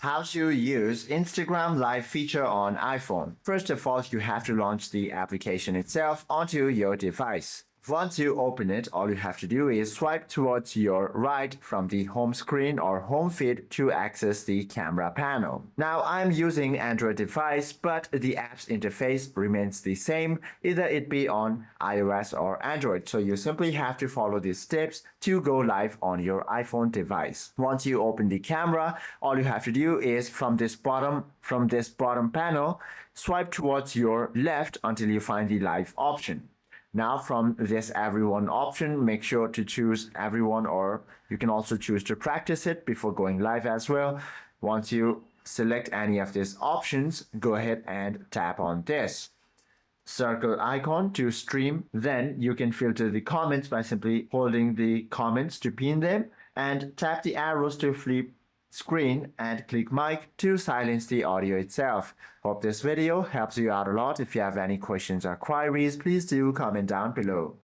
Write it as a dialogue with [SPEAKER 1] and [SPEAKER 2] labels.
[SPEAKER 1] How to use Instagram Live feature on iPhone. First of all, you have to launch the application itself onto your device. Once you open it, all you have to do is swipe towards your right from the home screen or home feed to access the camera panel. Now I'm using Android device, but the app's interface remains the same, either it be on iOS or Android. So you simply have to follow these steps to go live on your iPhone device. Once you open the camera, all you have to do is from this bottom panel, swipe towards your left until you find the live option. Now from this everyone option, make sure to choose everyone, or you can also choose to practice it before going live as well. Once you select any of these options, go ahead and tap on this circle icon to stream. Then you can filter the comments by simply holding the comments to pin them and tap the arrows to flip screen and click mic to silence the audio itself. Hope this video helps you out a lot. If you have any questions or queries, please do comment down below.